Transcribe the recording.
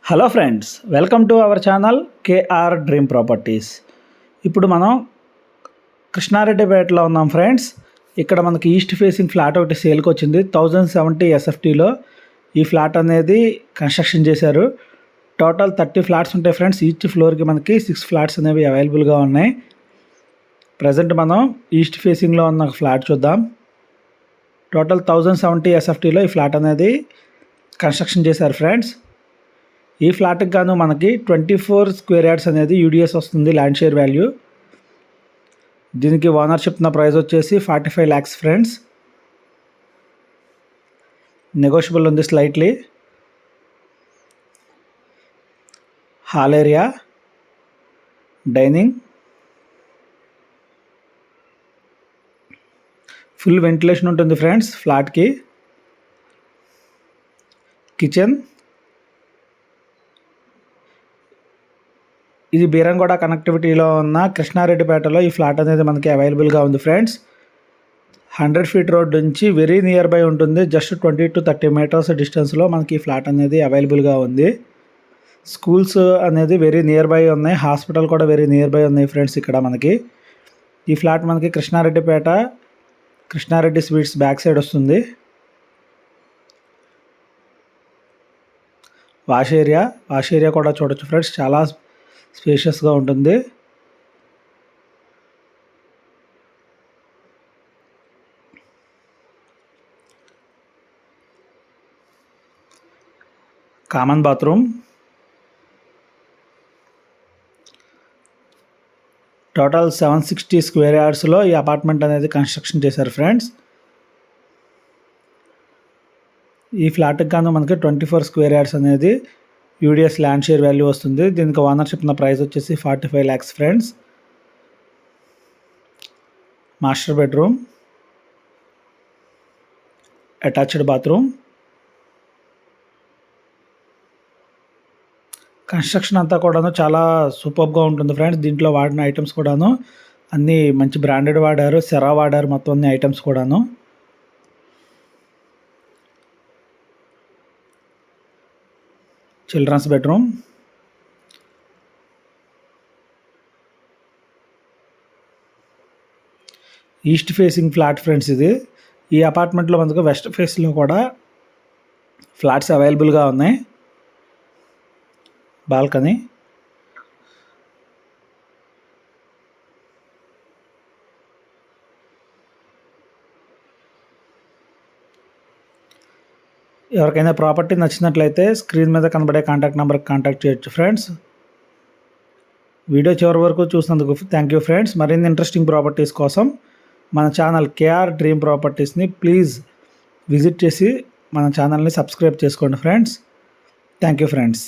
Hello friends, welcome to our channel KR dream properties. ఇప్పుడు మనం కృష్ణారెడ్డిపేటలో ఉన్నాం ఫ్రెండ్స్. ఇక్కడ మనకి ఈస్ట్ ఫేసింగ్ ఫ్లాట్ ఒకటి సేల్కి వచ్చింది. 1070 ఎస్ఎఫ్టీలో ఈ ఫ్లాట్ అనేది కన్స్ట్రక్షన్ చేశారు. టోటల్ 30 ఫ్లాట్స్ ఉంటాయి ఫ్రెండ్స్. ఈచ్ ఫ్లోర్కి మనకి 6 ఫ్లాట్స్ అనేవి అవైలబుల్గా ఉన్నాయి. ప్రజెంట్ మనం ఈస్ట్ ఫేసింగ్లో ఉన్న ఫ్లాట్ చూద్దాం. టోటల్ 1070 ఎస్ఎఫ్టీలో ఈ ఫ్లాట్ అనేది కన్స్ట్రక్షన్ చేశారు ఫ్రెండ్స్. ఈ ఫ్లాట్కి గాను మనకి 24 స్క్వేర్ యార్డ్స్ అనేది యూడిఎస్ వస్తుంది ల్యాండ్ షేర్ వాల్యూ. దీనికి ఓనర్ చెప్తున్న ప్రైస్ వచ్చేసి 45 lakhs ఫ్రెండ్స్. నెగోషియబుల్ ఉంది slightly. Hall area, dining, full ventilation ఉంటుంది ఫ్రెండ్స్ ఫ్లాట్కి. కిచెన్, ఇది బీరంగూడ కనెక్టివిటీలో ఉన్న కృష్ణారెడ్డిపేటలో ఈ ఫ్లాట్ అనేది మనకి అవైలబుల్గా ఉంది ఫ్రెండ్స్. 100 feet రోడ్ నుంచి వెరీ నియర్ బై ఉంటుంది. జస్ట్ 20 to 30 meters డిస్టెన్స్లో మనకి ఈ ఫ్లాట్ అనేది అవైలబుల్గా ఉంది. స్కూల్స్ అనేది వెరీ నియర్ బై ఉన్నాయి. హాస్పిటల్ కూడా వెరీ నియర్ బై ఉన్నాయి ఫ్రెండ్స్. ఇక్కడ మనకి ఈ ఫ్లాట్ మనకి Krishnareddypet Krishnareddy sweets back side వస్తుంది. వాష్ ఏరియా కూడా చూడొచ్చు ఫ్రెండ్స్. చాలా స్పేషియస్గా ఉంటుంది. Common bathroom. టోటల్ 760 స్క్వేర్ యార్డ్స్లో ఈ అపార్ట్మెంట్ అనేది కన్స్ట్రక్షన్ చేశారు ఫ్రెండ్స్. ఈ ఫ్లాట్కి గాను మనకి 24 స్క్వేర్ యార్డ్స్ అనేది యూడిఎస్ ల్యాండ్ షేర్ వాల్యూ వస్తుంది. దీనికి ఓనర్ చెప్పిన ప్రైస్ వచ్చేసి 45 lakhs friends. Master bedroom, attached bathroom. Construction అంతా కూడాను చాలా సూపర్గా ఉంటుంది ఫ్రెండ్స్. దీంట్లో వాడిన ఐటమ్స్ కూడాను అన్నీ మంచి బ్రాండెడ్ వాడారు, సెరా వాడారు, మొత్తం అన్ని ఐటమ్స్ కూడాను. Childrens bedroom, east facing flat friends ఇది. ఈ అపార్ట్మెంట్లో మనకు వెస్ట్ ఫేస్లో కూడా ఫ్లాట్స్ అవైలబుల్గా ఉన్నాయి. బాల్కనీ, ఎవరికైనా ప్రాపర్టీ నచ్చినట్లయితే స్క్రీన్ మీద కనబడే కాంటాక్ట్ నెంబర్కి కాంటాక్ట్ చేయొచ్చు ఫ్రెండ్స్. వీడియో చివరి వరకు చూసినందుకు థ్యాంక్ యూ ఫ్రెండ్స్. మరిన్ని ఇంట్రెస్టింగ్ ప్రాపర్టీస్ కోసం మన ఛానల్ కేఆర్ డ్రీమ్ ప్రాపర్టీస్ని ప్లీజ్ విజిట్ చేసి మన ఛానల్ని సబ్స్క్రైబ్ చేసుకోండి ఫ్రెండ్స్. Thank you friends.